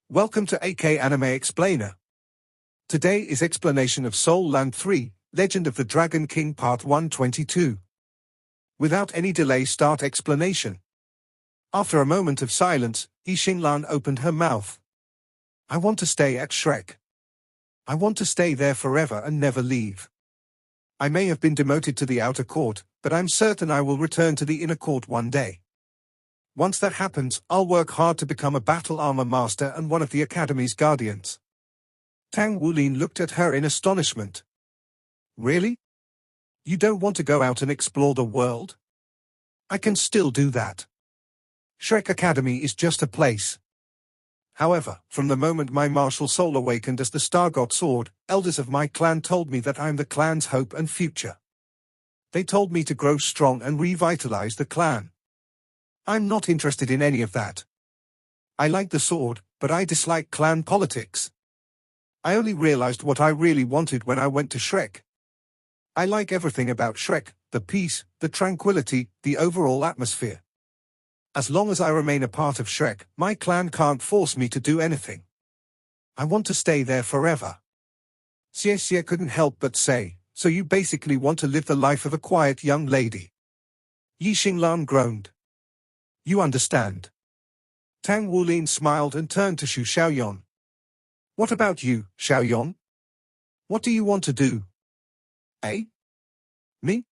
Welcome to AK Anime Explainer. Today is explanation of Soul Land 3, Legend of the Dragon King Part 122. Without any delay, start explanation. After a moment of silence, Xinglan opened her mouth. I want to stay at Shrek. I want to stay there forever and never leave. I may have been demoted to the outer court, but I'm certain I will return to the inner court one day. Once that happens, I'll work hard to become a battle armor master and one of the Academy's guardians. Tang Wulin looked at her in astonishment. Really? You don't want to go out and explore the world? I can still do that. Shrek Academy is just a place. However, from the moment my martial soul awakened as the Star God Sword, elders of my clan told me that I'm the clan's hope and future. They told me to grow strong and revitalize the clan. I'm not interested in any of that. I like the sword, but I dislike clan politics. I only realized what I really wanted when I went to Shrek. I like everything about Shrek, the peace, the tranquility, the overall atmosphere. As long as I remain a part of Shrek, my clan can't force me to do anything. I want to stay there forever. Xie couldn't help but say, so you basically want to live the life of a quiet young lady. Xinglan groaned. You understand. Tang Wulin smiled and turned to Xu Xiaoyan. What about you, Xiaoyan? What do you want to do? Eh? Me?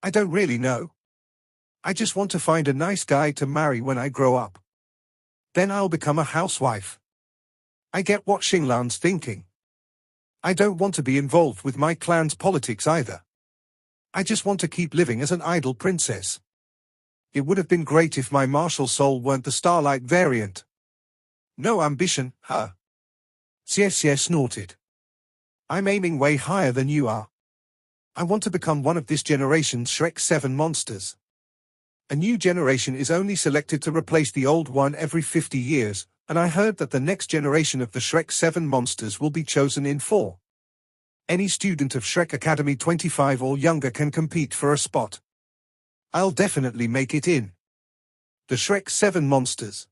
I don't really know. I just want to find a nice guy to marry when I grow up. Then I'll become a housewife. I get what Xinglan's thinking. I don't want to be involved with my clan's politics either. I just want to keep living as an idle princess. It would have been great if my martial soul weren't the Starlight variant. No ambition, huh? Xie snorted. I'm aiming way higher than you are. I want to become one of this generation's Shrek 7 monsters. A new generation is only selected to replace the old one every 50 years, and I heard that the next generation of the Shrek 7 monsters will be chosen in 4. Any student of Shrek Academy 25 or younger can compete for a spot. I'll definitely make it in. The Shrek 7 monsters.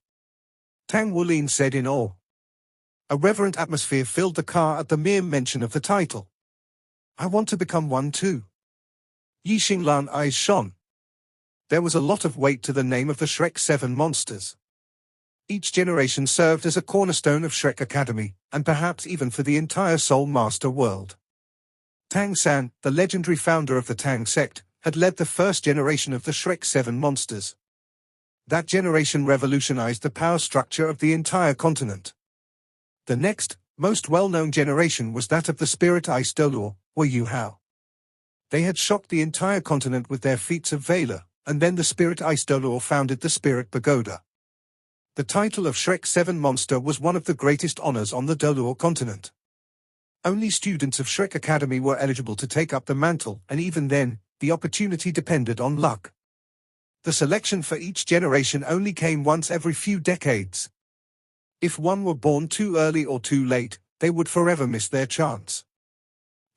Tang Wulin said in awe. A reverent atmosphere filled the car at the mere mention of the title. I want to become one too. Xinglan eyes shone. There was a lot of weight to the name of the Shrek 7 monsters. Each generation served as a cornerstone of Shrek Academy, and perhaps even for the entire Soul Master world. Tang San, the legendary founder of the Tang sect, had led the first generation of the Shrek 7 monsters. That generation revolutionized the power structure of the entire continent. The next, most well-known generation was that of the Spirit Ice Dolor, or Yu Hao. They had shocked the entire continent with their feats of valor, and then the Spirit Ice Dolor founded the Spirit Pagoda. The title of Shrek 7 Monster was one of the greatest honors on the Dolor continent. Only students of Shrek Academy were eligible to take up the mantle, and even then, the opportunity depended on luck. The selection for each generation only came once every few decades. If one were born too early or too late, they would forever miss their chance.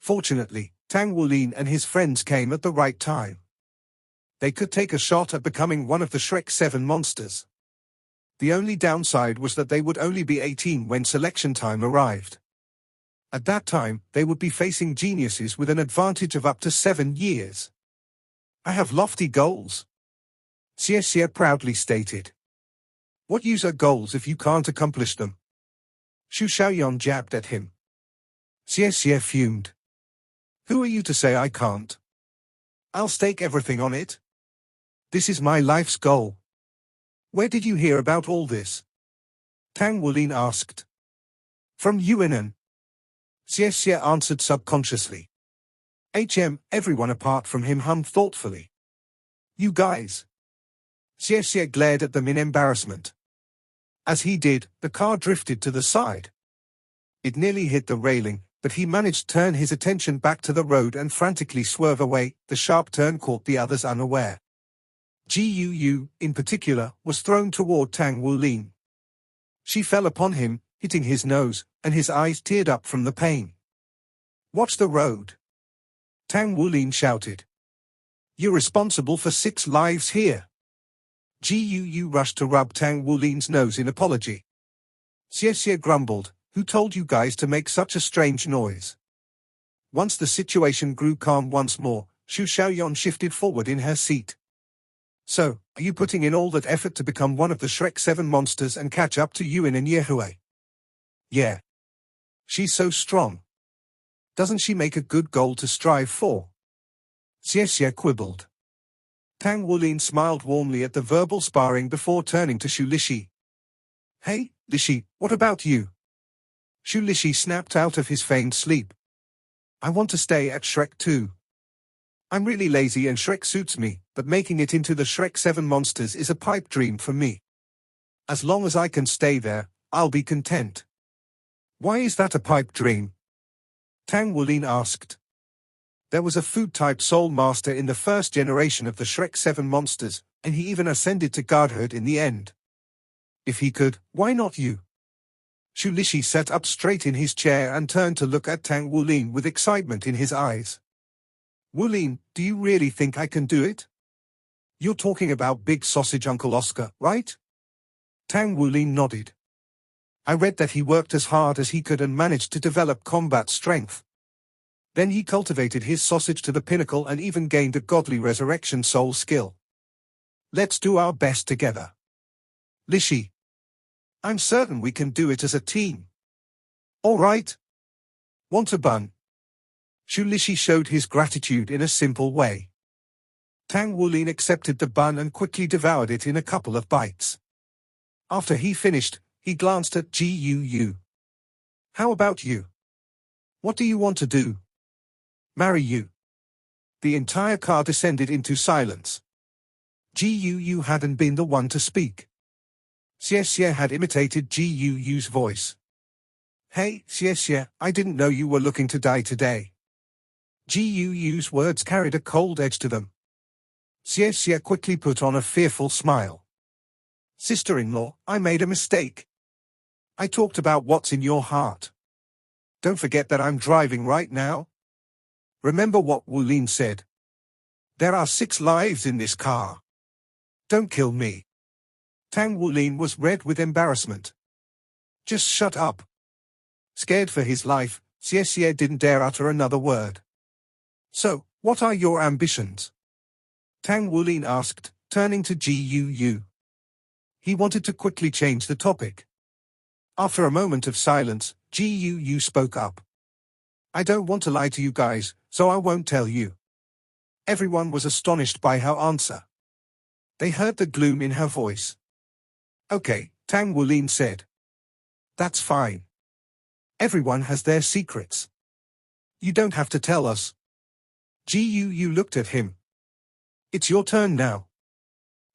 Fortunately, Tang Wulin and his friends came at the right time. They could take a shot at becoming one of the Shrek 7 monsters. The only downside was that they would only be 18 when selection time arrived. At that time, they would be facing geniuses with an advantage of up to 7 years. I have lofty goals. Xie proudly stated. What use are goals if you can't accomplish them? Xu Xiaoyan jabbed at him. Xie fumed. Who are you to say I can't? I'll stake everything on it. This is my life's goal. Where did you hear about all this? Tang Wulin asked. From Yuanan. Xie answered subconsciously. Everyone apart from him hummed thoughtfully. You guys. Xie glared at them in embarrassment. As he did, the car drifted to the side. It nearly hit the railing, but he managed to turn his attention back to the road and frantically swerve away. The sharp turn caught the others unaware. Guu, in particular, was thrown toward Tang Wulin. She fell upon him, hitting his nose, and his eyes teared up from the pain. Watch the road. Tang Wulin shouted. You're responsible for 6 lives here. Guu rushed to rub Tang Wulin's nose in apology. Xie grumbled, "Who told you guys to make such a strange noise?" Once the situation grew calm once more, Xu Xiaoyan shifted forward in her seat. "So, are you putting in all that effort to become one of the Shrek 7 monsters and catch up to Yuan and Yehui?" "Yeah. She's so strong. Doesn't she make a good goal to strive for?" Xie quibbled. Tang Wulin smiled warmly at the verbal sparring before turning to Xu Lixi. "Hey, Lixi, what about you?" Xu Lixi snapped out of his feigned sleep. "I want to stay at Shrek 2. I'm really lazy and Shrek suits me, but making it into the Shrek 7 monsters is a pipe dream for me. As long as I can stay there, I'll be content." "Why is that a pipe dream?" Tang Wulin asked. "There was a food-type soul master in the first generation of the Shrek 7 monsters, and he even ascended to godhood in the end. If he could, why not you?" Xu Lixi sat up straight in his chair and turned to look at Tang Wulin with excitement in his eyes. "Wulin, do you really think I can do it? You're talking about Big Sausage Uncle Oscar, right?" Tang Wulin nodded. "I read that he worked as hard as he could and managed to develop combat strength. Then he cultivated his sausage to the pinnacle and even gained a godly resurrection soul skill. Let's do our best together. Lixi. I'm certain we can do it as a team." "All right. Want a bun?" Xu Lixi showed his gratitude in a simple way. Tang Wulin accepted the bun and quickly devoured it in a couple of bites. After he finished, he glanced at Gu. "How about you? What do you want to do?" "Marry you." The entire car descended into silence. Gu hadn't been the one to speak. Xie had imitated Gu's voice. "Hey, Xie, I didn't know you were looking to die today." Gu's words carried a cold edge to them. Xie quickly put on a fearful smile. "Sister-in-law, I made a mistake. I talked about what's in your heart. Don't forget that I'm driving right now. Remember what Wulin said. There are 6 lives in this car. Don't kill me." Tang Wulin was red with embarrassment. "Just shut up." Scared for his life, Xie didn't dare utter another word. "So, what are your ambitions?" Tang Wulin asked, turning to Gu. He wanted to quickly change the topic. After a moment of silence, Gu spoke up. "I don't want to lie to you guys, so I won't tell you." Everyone was astonished by her answer. They heard the gloom in her voice. "Okay," Tang Wulin said. "That's fine. Everyone has their secrets. You don't have to tell us." Gu looked at him. "It's your turn now."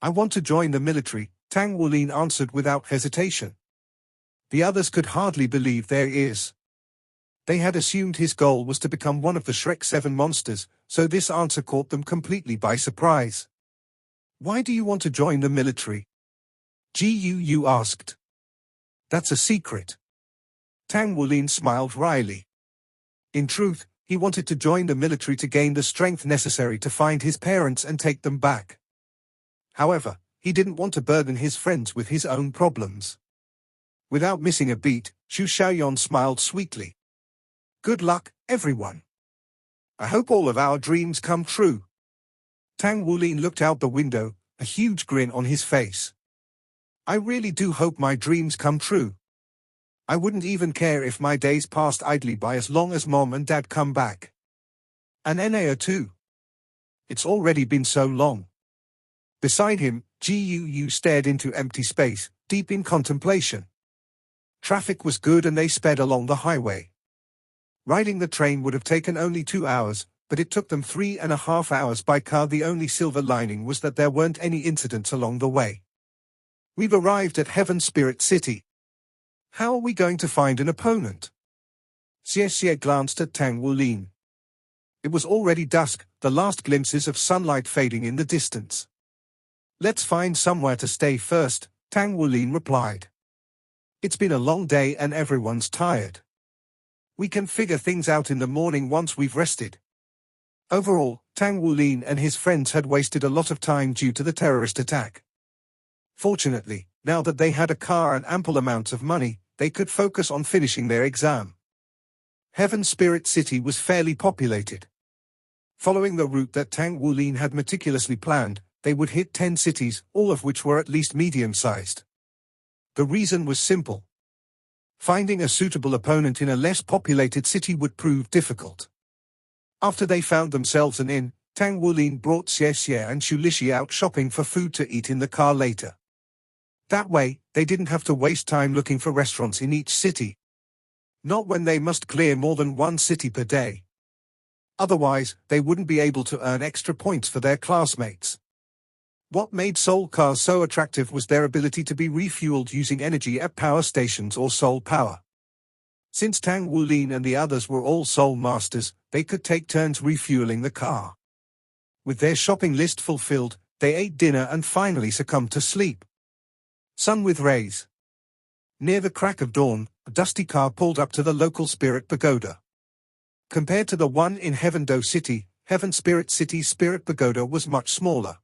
"I want to join the military," Tang Wulin answered without hesitation. The others could hardly believe their ears. They had assumed his goal was to become one of the Shrek 7 monsters, so this answer caught them completely by surprise. "Why do you want to join the military?" Gu asked. "That's a secret." Tang Wulin smiled wryly. In truth, he wanted to join the military to gain the strength necessary to find his parents and take them back. However, he didn't want to burden his friends with his own problems. Without missing a beat, Xu Xiaoyan smiled sweetly. "Good luck, everyone. I hope all of our dreams come true." Tang Wulin looked out the window, a huge grin on his face. "I really do hope my dreams come true. I wouldn't even care if my days passed idly by as long as Mom and Dad come back. And Enea too. It's already been so long." Beside him, Gu stared into empty space, deep in contemplation. Traffic was good and they sped along the highway. Riding the train would have taken only 2 hours, but it took them 3.5 hours by car. The only silver lining was that there weren't any incidents along the way. "We've arrived at Heaven Spirit City. How are we going to find an opponent?" Xie glanced at Tang Wulin. It was already dusk, the last glimpses of sunlight fading in the distance. "Let's find somewhere to stay first," Tang Wulin replied. "It's been a long day and everyone's tired. We can figure things out in the morning once we've rested." Overall, Tang Wulin and his friends had wasted a lot of time due to the terrorist attack. Fortunately, now that they had a car and ample amounts of money, they could focus on finishing their exam. Heaven Spirit City was fairly populated. Following the route that Tang Wulin had meticulously planned, they would hit 10 cities, all of which were at least medium-sized. The reason was simple. Finding a suitable opponent in a less populated city would prove difficult. After they found themselves an inn, Tang Wulin brought Xie Xie and Xu Lixi out shopping for food to eat in the car later. That way, they didn't have to waste time looking for restaurants in each city. Not when they must clear more than one city per day. Otherwise, they wouldn't be able to earn extra points for their classmates. What made Soul cars so attractive was their ability to be refueled using energy at power stations or Soul power. Since Tang Wulin and the others were all Soul masters, they could take turns refueling the car. With their shopping list fulfilled, they ate dinner and finally succumbed to sleep. Sun with rays. Near the crack of dawn, a dusty car pulled up to the local spirit pagoda. Compared to the one in Heaven Do City, Heaven Spirit City's spirit pagoda was much smaller.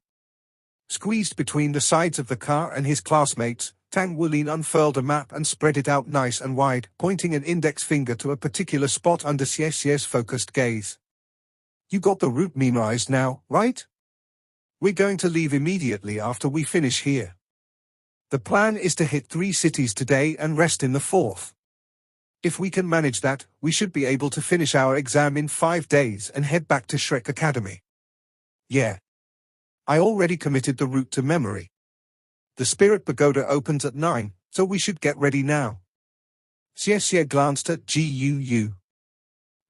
Squeezed between the sides of the car and his classmates, Tang Wulin unfurled a map and spread it out nice and wide, pointing an index finger to a particular spot under Xie Xie's focused gaze. You got the route memorized now, right? We're going to leave immediately after we finish here. The plan is to hit 3 cities today and rest in the 4th. If we can manage that, we should be able to finish our exam in 5 days and head back to Shrek Academy. Yeah. I already committed the route to memory. The Spirit Pagoda opens at 9, so we should get ready now. Xie Xie glanced at Guu.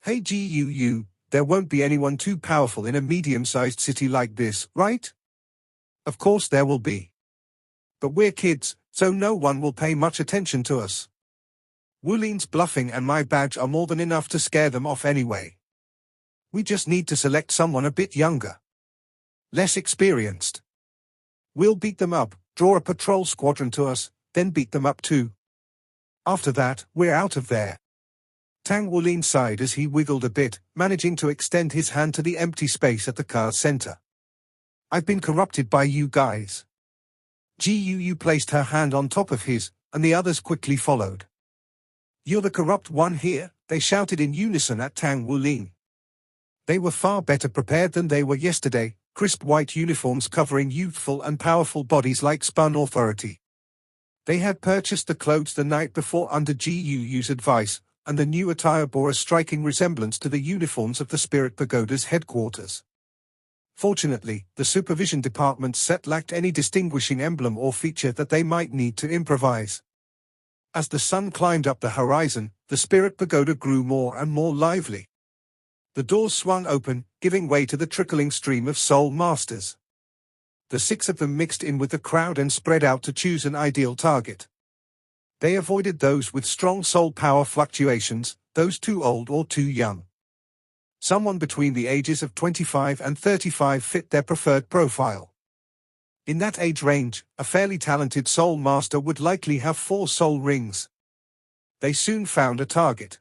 Hey Guu, there won't be anyone too powerful in a medium-sized city like this, right? Of course there will be. But we're kids, so no one will pay much attention to us. Wulin's bluffing and my badge are more than enough to scare them off anyway. We just need to select someone a bit younger. Less experienced. We'll beat them up, draw a patrol squadron to us, then beat them up too. After that, we're out of there. Tang Wulin sighed as he wiggled a bit, managing to extend his hand to the empty space at the car's center. I've been corrupted by you guys. Guu placed her hand on top of his, and the others quickly followed. You're the corrupt one here, they shouted in unison at Tang Wulin. They were far better prepared than they were yesterday, crisp white uniforms covering youthful and powerful bodies like spun authority. They had purchased the clothes the night before under Guu's advice, and the new attire bore a striking resemblance to the uniforms of the Spirit Pagoda's headquarters. Fortunately, the supervision department's set lacked any distinguishing emblem or feature that they might need to improvise. As the sun climbed up the horizon, the Spirit Pagoda grew more and more lively. The doors swung open, giving way to the trickling stream of Soul Masters. The 6 of them mixed in with the crowd and spread out to choose an ideal target. They avoided those with strong soul power fluctuations, those too old or too young. Someone between the ages of 25 and 35 fit their preferred profile. In that age range, a fairly talented Soul Master would likely have 4 soul rings. They soon found a target.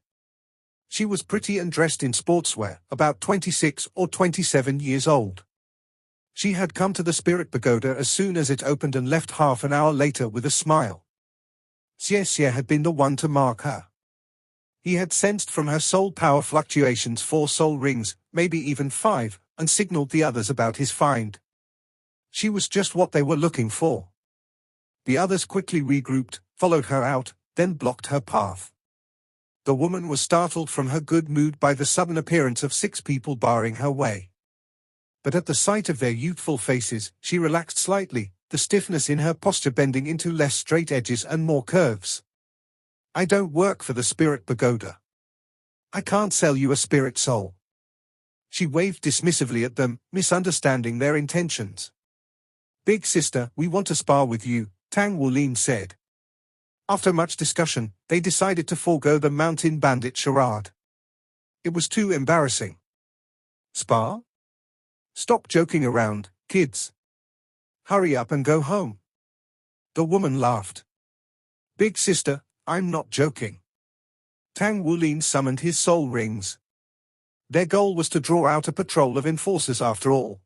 She was pretty and dressed in sportswear, about 26 or 27 years old. She had come to the Spirit Pagoda as soon as it opened and left half an hour later with a smile. Xie Xie had been the one to mark her. He had sensed from her soul power fluctuations 4 soul rings, maybe even 5, and signaled the others about his find. She was just what they were looking for. The others quickly regrouped, followed her out, then blocked her path. The woman was startled from her good mood by the sudden appearance of 6 people barring her way. But at the sight of their youthful faces, she relaxed slightly, the stiffness in her posture bending into less straight edges and more curves. I don't work for the Spirit Pagoda. I can't sell you a spirit soul. She waved dismissively at them, misunderstanding their intentions. Big sister, we want to spar with you, Tang Wulin said. After much discussion, they decided to forego the mountain bandit charade. It was too embarrassing. Spar? Stop joking around, kids. Hurry up and go home. The woman laughed. Big sister, I'm not joking. Tang Wulin summoned his soul rings. Their goal was to draw out a patrol of enforcers after all.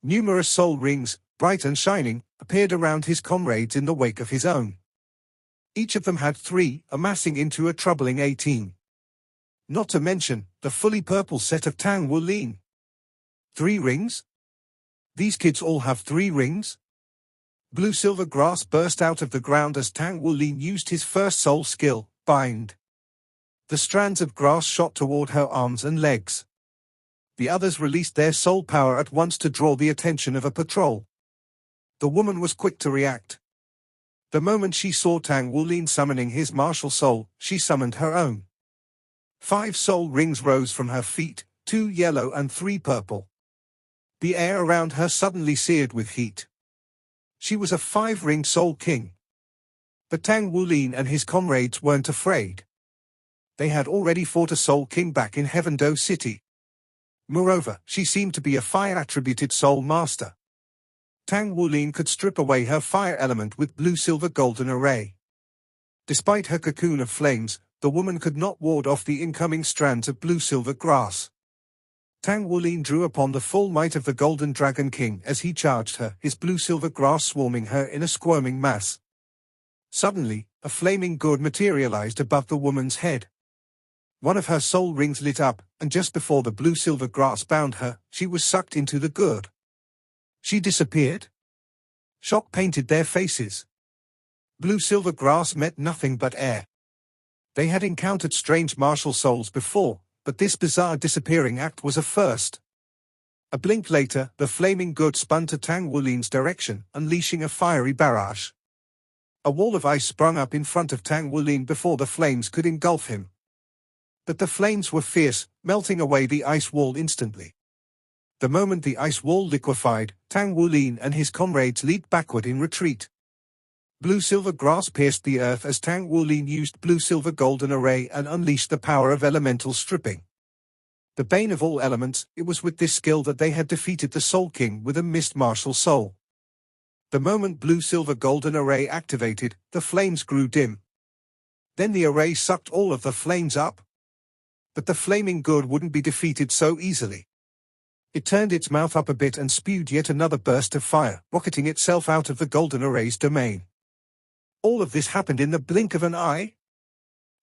Numerous soul rings, bright and shining, appeared around his comrades in the wake of his own. Each of them had 3, amassing into a troubling 18. Not to mention, the fully purple set of Tang Wulin. 3 rings? These kids all have 3 rings? Blue-silver grass burst out of the ground as Tang Wulin used his first soul skill, bind. The strands of grass shot toward her arms and legs. The others released their soul power at once to draw the attention of a patrol. The woman was quick to react. The moment she saw Tang Wulin summoning his martial soul, she summoned her own. 5 soul rings rose from her feet, 2 yellow and 3 purple. The air around her suddenly seared with heat. She was a 5-ring soul king. But Tang Wulin and his comrades weren't afraid. They had already fought a soul king back in Heavendoe City. Moreover, she seemed to be a fire-attributed soul master. Tang Wulin could strip away her fire element with blue-silver-golden array. Despite her cocoon of flames, the woman could not ward off the incoming strands of blue-silver grass. Tang Wulin drew upon the full might of the Golden Dragon King as he charged her, his blue-silver grass swarming her in a squirming mass. Suddenly, a flaming gourd materialized above the woman's head. One of her soul rings lit up, and just before the blue-silver grass bound her, she was sucked into the gourd. She disappeared. Shock painted their faces. Blue-silver grass met nothing but air. They had encountered strange martial souls before, but this bizarre disappearing act was a first. A blink later, the flaming gourd spun to Tang Wulin's direction, unleashing a fiery barrage. A wall of ice sprung up in front of Tang Wulin before the flames could engulf him. But the flames were fierce, melting away the ice wall instantly. The moment the ice wall liquefied, Tang Wulin and his comrades leaped backward in retreat. Blue-silver grass pierced the earth as Tang Wulin used blue-silver golden array and unleashed the power of elemental stripping. The bane of all elements, it was with this skill that they had defeated the Soul King with a mist martial soul. The moment blue-silver golden array activated, the flames grew dim. Then the array sucked all of the flames up. But the flaming gourd wouldn't be defeated so easily. It turned its mouth up a bit and spewed yet another burst of fire, rocketing itself out of the golden array's domain. All of this happened in the blink of an eye?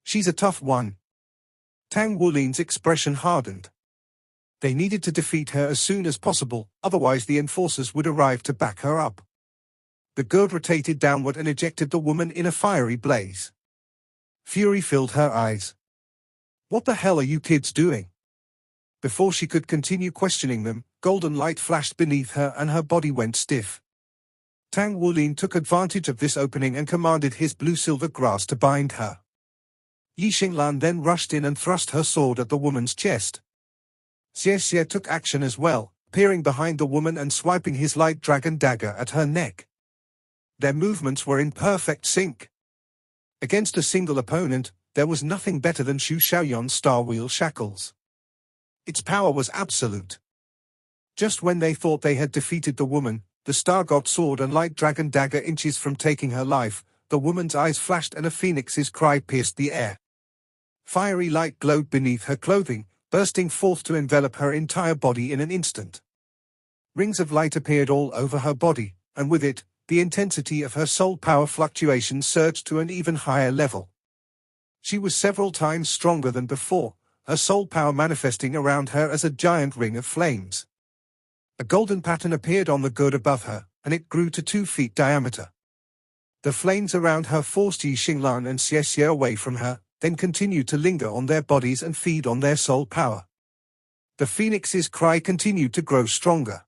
She's a tough one. Tang Wulin's expression hardened. They needed to defeat her as soon as possible, otherwise the enforcers would arrive to back her up. The gourd rotated downward and ejected the woman in a fiery blaze. Fury filled her eyes. What the hell are you kids doing? Before she could continue questioning them, golden light flashed beneath her and her body went stiff. Tang Wulin took advantage of this opening and commanded his blue-silver grass to bind her. Yi Xinglan then rushed in and thrust her sword at the woman's chest. Xie Xie took action as well, peering behind the woman and swiping his light dragon dagger at her neck. Their movements were in perfect sync. Against a single opponent, there was nothing better than Xu Xiaoyon's Star Wheel Shackles. Its power was absolute. Just when they thought they had defeated the woman, the Star God Sword and Light Dragon Dagger inches from taking her life, the woman's eyes flashed and a phoenix's cry pierced the air. Fiery light glowed beneath her clothing, bursting forth to envelop her entire body in an instant. Rings of light appeared all over her body, and with it, the intensity of her soul power fluctuations surged to an even higher level. She was several times stronger than before, her soul power manifesting around her as a giant ring of flames. A golden pattern appeared on the gourd above her, and it grew to 2 feet diameter. The flames around her forced Yi Xinglan and Xie Xie away from her, then continued to linger on their bodies and feed on their soul power. The phoenix's cry continued to grow stronger.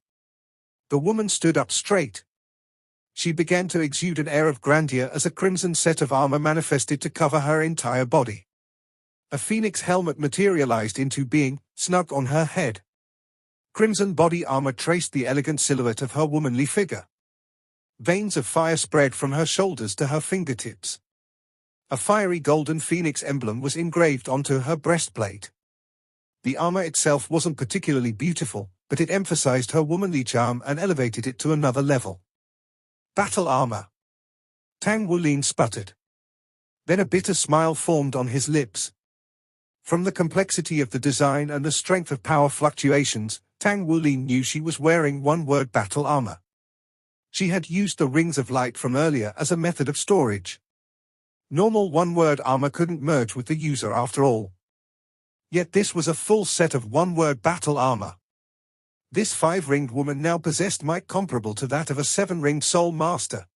The woman stood up straight. She began to exude an air of grandeur as a crimson set of armor manifested to cover her entire body. A phoenix helmet materialized into being, snug on her head. Crimson body armor traced the elegant silhouette of her womanly figure. Veins of fire spread from her shoulders to her fingertips. A fiery golden phoenix emblem was engraved onto her breastplate. The armor itself wasn't particularly beautiful, but it emphasized her womanly charm and elevated it to another level. Battle armor. Tang Wulin sputtered. Then a bitter smile formed on his lips. From the complexity of the design and the strength of power fluctuations, Tang Wulin knew she was wearing one-word battle armor. She had used the rings of light from earlier as a method of storage. Normal one-word armor couldn't merge with the user after all. Yet this was a full set of one-word battle armor. This 5-ringed woman now possessed might comparable to that of a 7-ringed soul master.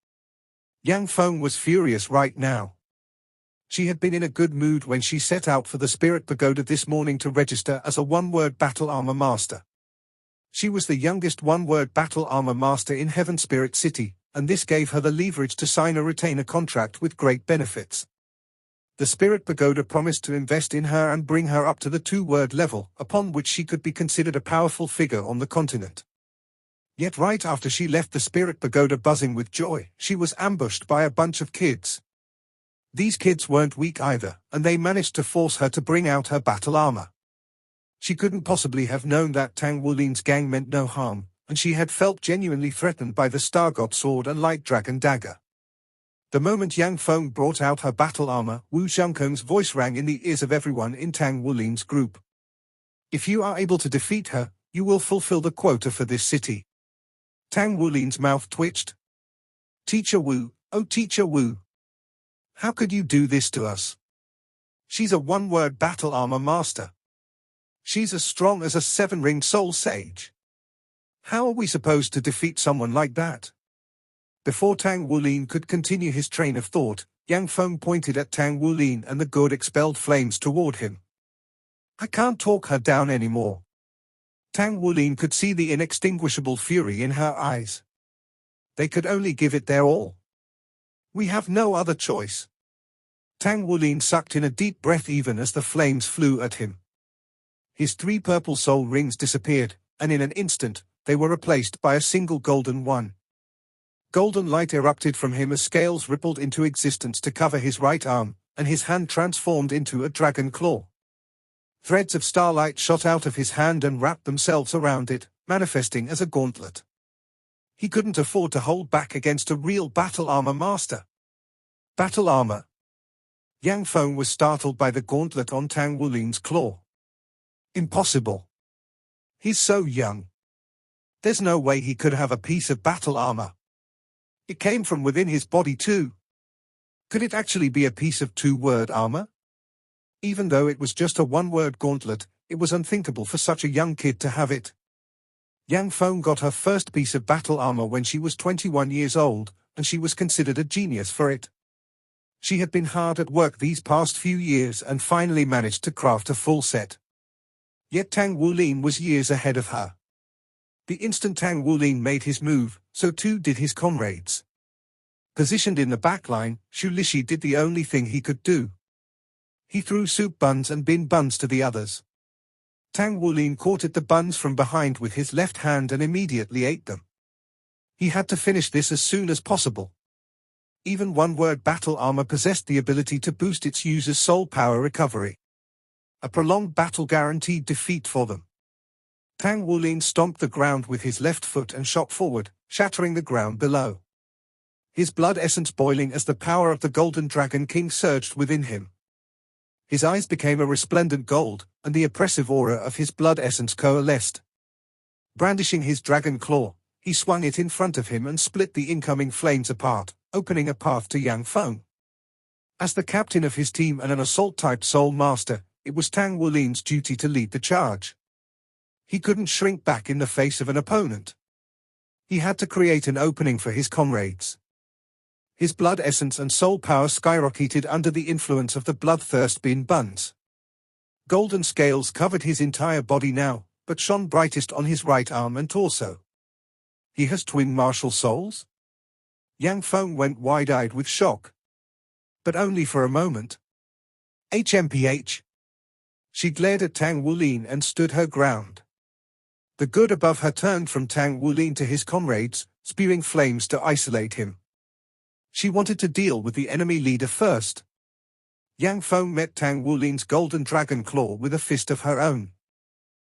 Yang Feng was furious right now. She had been in a good mood when she set out for the Spirit Pagoda this morning to register as a one-word battle armor master. She was the youngest one-word battle armor master in Heaven Spirit City, and this gave her the leverage to sign a retainer contract with great benefits. The Spirit Pagoda promised to invest in her and bring her up to the 2-word level, upon which she could be considered a powerful figure on the continent. Yet right after she left the Spirit Pagoda buzzing with joy, she was ambushed by a bunch of kids. These kids weren't weak either, and they managed to force her to bring out her battle armor. She couldn't possibly have known that Tang Wulin's gang meant no harm, and she had felt genuinely threatened by the Star God Sword and Light Dragon Dagger. The moment Yang Feng brought out her battle armor, Wu Xiangkong's voice rang in the ears of everyone in Tang Wulin's group. If you are able to defeat her, you will fulfill the quota for this city. Tang Wulin's mouth twitched. Teacher Wu, oh Teacher Wu. How could you do this to us? She's a one-word battle armor master. She's as strong as a 7-ringed soul sage. How are we supposed to defeat someone like that? Before Tang Wulin could continue his train of thought, Yang Feng pointed at Tang Wulin and the god expelled flames toward him. I can't talk her down anymore. Tang Wulin could see the inextinguishable fury in her eyes. They could only give it their all. We have no other choice. Tang Wulin sucked in a deep breath even as the flames flew at him. His 3 purple soul rings disappeared, and in an instant, they were replaced by a single golden one. Golden light erupted from him as scales rippled into existence to cover his right arm, and his hand transformed into a dragon claw. Threads of starlight shot out of his hand and wrapped themselves around it, manifesting as a gauntlet. He couldn't afford to hold back against a real battle armor master. Battle armor. Yang Feng was startled by the gauntlet on Tang Wulin's claw. Impossible. He's so young. There's no way he could have a piece of battle armor. It came from within his body too. Could it actually be a piece of 2-word armor? Even though it was just a 1-word gauntlet, it was unthinkable for such a young kid to have it. Yang Feng got her first piece of battle armor when she was 21 years old, and she was considered a genius for it. She had been hard at work these past few years and finally managed to craft a full set. Yet Tang Wulin was years ahead of her. The instant Tang Wulin made his move, so too did his comrades. Positioned in the back line, Xu Lixi did the only thing he could do. He threw soup buns and bin buns to the others. Tang Wulin caught at the buns from behind with his left hand and immediately ate them. He had to finish this as soon as possible. Even 1-word battle armor possessed the ability to boost its user's soul power recovery. A prolonged battle guaranteed defeat for them. Tang Wulin stomped the ground with his left foot and shot forward, shattering the ground below. His blood essence boiling as the power of the Golden Dragon King surged within him. His eyes became a resplendent gold, and the oppressive aura of his blood essence coalesced. Brandishing his dragon claw, he swung it in front of him and split the incoming flames apart, opening a path to Yang Feng. As the captain of his team and an assault-type soul master, it was Tang Wulin's duty to lead the charge. He couldn't shrink back in the face of an opponent. He had to create an opening for his comrades. His blood essence and soul power skyrocketed under the influence of the bloodthirst bin buns. Golden scales covered his entire body now, but shone brightest on his right arm and torso. He has twin martial souls? Yang Feng went wide-eyed with shock. But only for a moment. HMPH. She glared at Tang Wulin and stood her ground. The good above her turned from Tang Wulin to his comrades, spewing flames to isolate him. She wanted to deal with the enemy leader first. Yang Feng met Tang Wulin's golden dragon claw with a fist of her own.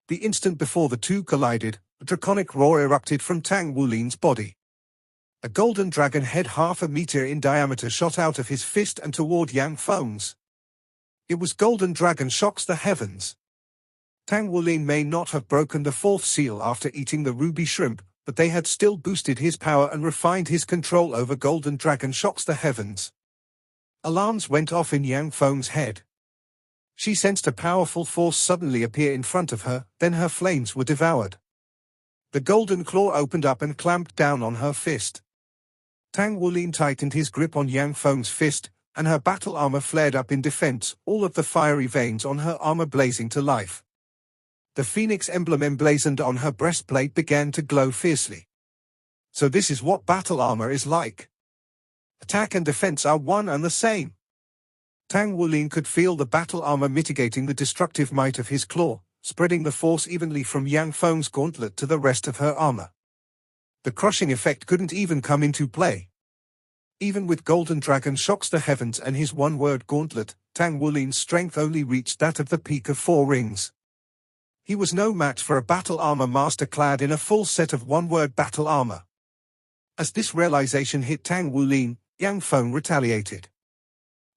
The instant before the two collided, a draconic roar erupted from Tang Wulin's body. A golden dragon head half a meter in diameter shot out of his fist and toward Yang Feng's. It was Golden Dragon shocks the heavens. Tang Wulin may not have broken the 4th seal after eating the ruby shrimp, but they had still boosted his power and refined his control over Golden Dragon shocks the heavens. Alarms went off in Yang Feng's head. She sensed a powerful force suddenly appear in front of her, then her flames were devoured. The golden claw opened up and clamped down on her fist. Tang Wulin tightened his grip on Yang Feng's fist, and her battle armor flared up in defense, all of the fiery veins on her armor blazing to life. The phoenix emblem emblazoned on her breastplate began to glow fiercely. So this is what battle armor is like. Attack and defense are one and the same. Tang Wulin could feel the battle armor mitigating the destructive might of his claw, spreading the force evenly from Yang Feng's gauntlet to the rest of her armor. The crushing effect couldn't even come into play. Even with Golden Dragon shocks the heavens and his one-word gauntlet, Tang Wulin's strength only reached that of the peak of 4 rings. He was no match for a battle armor master clad in a full set of one-word battle armor. As this realization hit Tang Wulin, Yang Feng retaliated.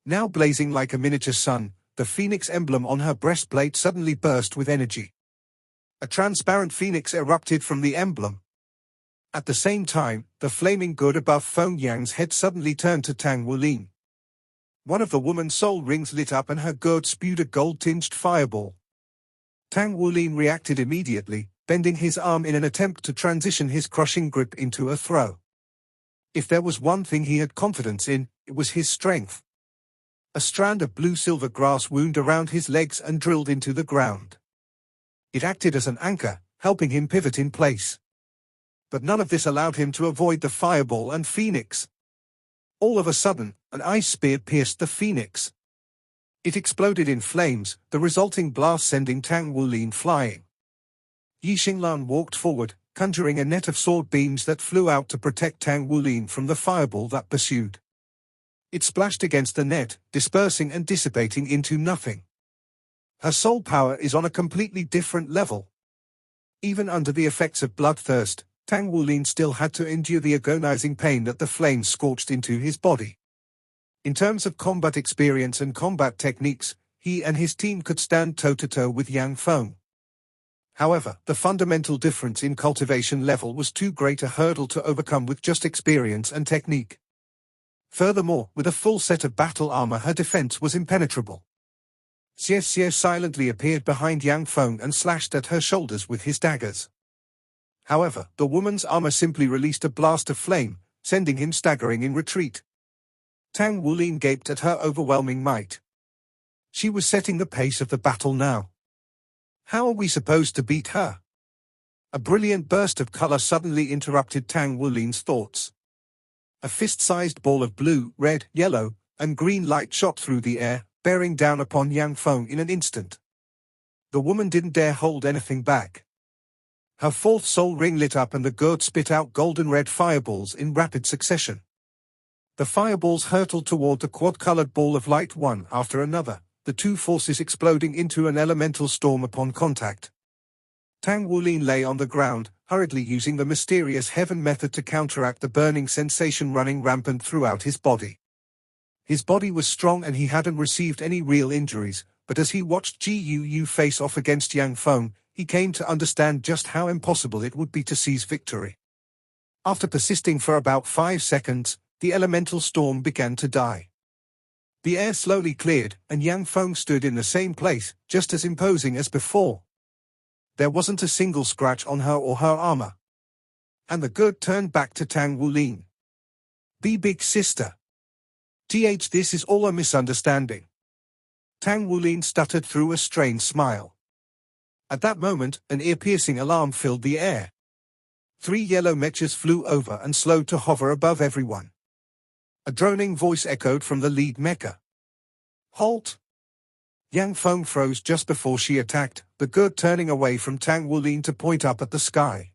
Now blazing like a miniature sun, the phoenix emblem on her breastplate suddenly burst with energy. A transparent phoenix erupted from the emblem. At the same time, the flaming good above Feng Yang's head suddenly turned to Tang Wulin. One of the woman's soul rings lit up and her gourd spewed a gold-tinged fireball. Tang Wulin reacted immediately, bending his arm in an attempt to transition his crushing grip into a throw. If there was one thing he had confidence in, it was his strength. A strand of blue-silver grass wound around his legs and drilled into the ground. It acted as an anchor, helping him pivot in place. But none of this allowed him to avoid the fireball and phoenix. All of a sudden, an ice spear pierced the phoenix. It exploded in flames, the resulting blast sending Tang Wulin flying. Yi Xinglan walked forward, conjuring a net of sword beams that flew out to protect Tang Wulin from the fireball that pursued. It splashed against the net, dispersing and dissipating into nothing. Her soul power is on a completely different level. Even under the effects of bloodthirst, Tang Wulin still had to endure the agonizing pain that the flames scorched into his body. In terms of combat experience and combat techniques, he and his team could stand toe-to-toe with Yang Feng. However, the fundamental difference in cultivation level was too great a hurdle to overcome with just experience and technique. Furthermore, with a full set of battle armor, her defense was impenetrable. Xie Xie silently appeared behind Yang Feng and slashed at her shoulders with his daggers. However, the woman's armor simply released a blast of flame, sending him staggering in retreat. Tang Wulin gaped at her overwhelming might. She was setting the pace of the battle now. How are we supposed to beat her? A brilliant burst of color suddenly interrupted Tang Wulin's thoughts. A fist-sized ball of blue, red, yellow, and green light shot through the air, bearing down upon Yang Feng in an instant. The woman didn't dare hold anything back. Her fourth soul ring lit up and the gourd spit out golden red fireballs in rapid succession. The fireballs hurtled toward the quad-colored ball of light one after another, the two forces exploding into an elemental storm upon contact. Tang Wulin lay on the ground, hurriedly using the mysterious heaven method to counteract the burning sensation running rampant throughout his body. His body was strong and he hadn't received any real injuries, but as he watched Gu face off against Yang Feng, he came to understand just how impossible it would be to seize victory. After persisting for about 5 seconds, the elemental storm began to die. The air slowly cleared, and Yang Feng stood in the same place, just as imposing as before. There wasn't a single scratch on her or her armor. And the good turned back to Tang Wulin. "Be big sister. This is all a misunderstanding." Tang Wulin stuttered through a strained smile. At that moment, an ear-piercing alarm filled the air. 3 yellow mechas flew over and slowed to hover above everyone. A droning voice echoed from the lead mecha. "Halt!" Yang Feng froze just before she attacked, the good turning away from Tang Wulin to point up at the sky.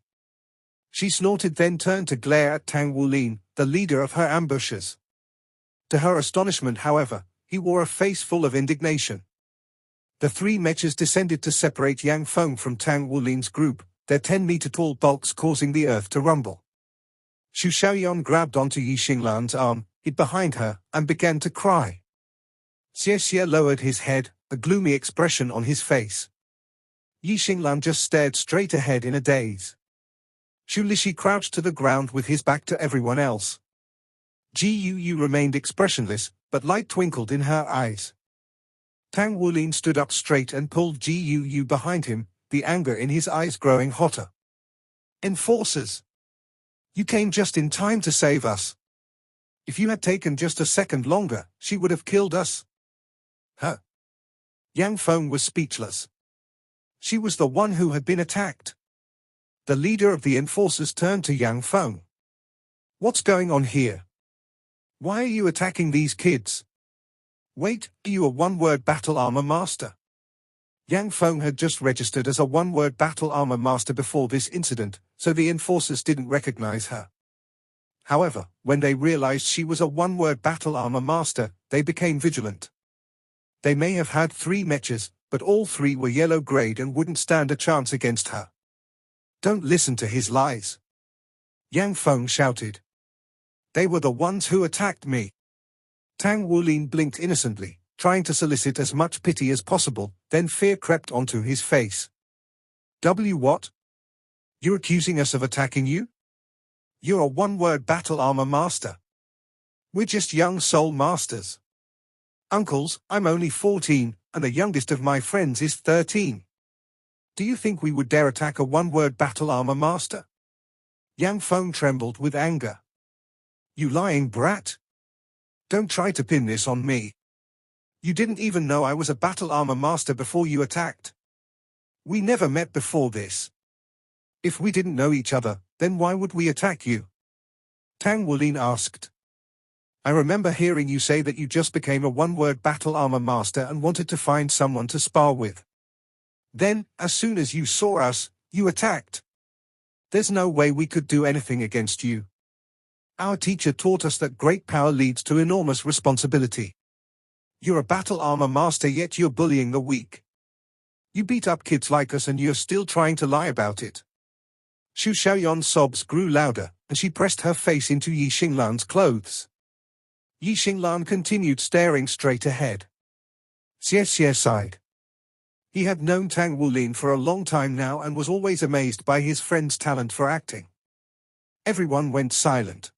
She snorted, then turned to glare at Tang Wulin, the leader of her ambushers. To her astonishment, however, he wore a face full of indignation. The 3 mechas descended to separate Yang Feng from Tang Wulin's group, their 10-meter-tall bulks causing the earth to rumble. Xu Xiaoyan grabbed onto Yi Xinglan's arm, hid behind her, and began to cry. Xie Xie lowered his head, a gloomy expression on his face. Yi Xinglan just stared straight ahead in a daze. Xu Lixi crouched to the ground with his back to everyone else. Gu remained expressionless, but light twinkled in her eyes. Tang Wulin stood up straight and pulled Guu behind him, the anger in his eyes growing hotter. Enforcers! You came just in time to save us. If you had taken just a second longer, she would have killed us. Huh? Yang Feng was speechless. She was the one who had been attacked. The leader of the enforcers turned to Yang Feng. What's going on here? Why are you attacking these kids? Wait, are you a one-word battle armor master? Yang Feng had just registered as a one-word battle armor master before this incident, so the enforcers didn't recognize her. However, when they realized she was a one-word battle armor master, they became vigilant. They may have had 3 mechas, but all 3 were yellow grade and wouldn't stand a chance against her. Don't listen to his lies. Yang Feng shouted. They were the ones who attacked me. Tang Wulin blinked innocently, trying to solicit as much pity as possible, then fear crept onto his face. What? You're accusing us of attacking you? You're a one-word battle armor master. We're just young soul masters. Uncles, I'm only 14, and the youngest of my friends is 13. Do you think we would dare attack a one-word battle armor master? Yang Feng trembled with anger. You lying brat! Don't try to pin this on me. You didn't even know I was a battle armor master before you attacked. We never met before this. If we didn't know each other, then why would we attack you? Tang Wulin asked. I remember hearing you say that you just became a one-word battle armor master and wanted to find someone to spar with. Then, as soon as you saw us, you attacked. There's no way we could do anything against you. Our teacher taught us that great power leads to enormous responsibility. You're a battle armor master, yet you're bullying the weak. You beat up kids like us and you're still trying to lie about it. Xu Xiaoyon's sobs grew louder, and she pressed her face into Yi Xinglan's clothes. Yi Xinglan continued staring straight ahead. Xie sighed. He had known Tang Wulin for a long time now and was always amazed by his friend's talent for acting. Everyone went silent.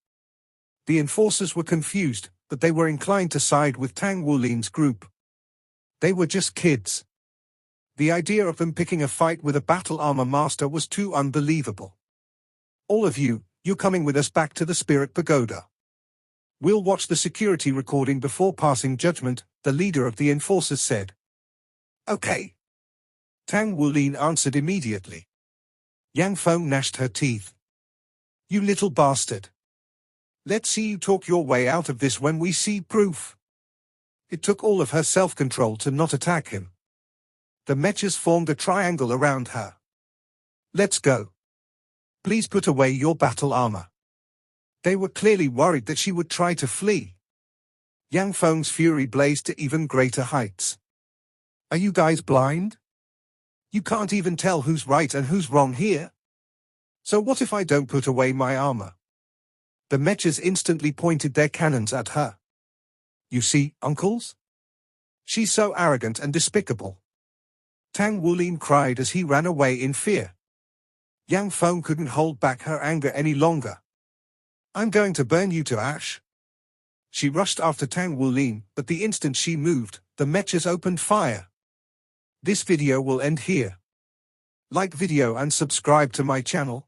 The enforcers were confused, but they were inclined to side with Tang Wulin's group. They were just kids. The idea of them picking a fight with a battle armor master was too unbelievable. All of you, you're coming with us back to the Spirit Pagoda. We'll watch the security recording before passing judgment, the leader of the enforcers said. Okay. Tang Wulin answered immediately. Yang Feng gnashed her teeth. You little bastard. Let's see you talk your way out of this when we see proof. It took all of her self-control to not attack him. The mechas formed a triangle around her. Let's go. Please put away your battle armor. They were clearly worried that she would try to flee. Yang Feng's fury blazed to even greater heights. Are you guys blind? You can't even tell who's right and who's wrong here? So what if I don't put away my armor? The mechas instantly pointed their cannons at her. You see, uncles? She's so arrogant and despicable. Tang Wulin cried as he ran away in fear. Yang Feng couldn't hold back her anger any longer. I'm going to burn you to ash. She rushed after Tang Wulin, but the instant she moved, the mechas opened fire. This video will end here. Like video and subscribe to my channel.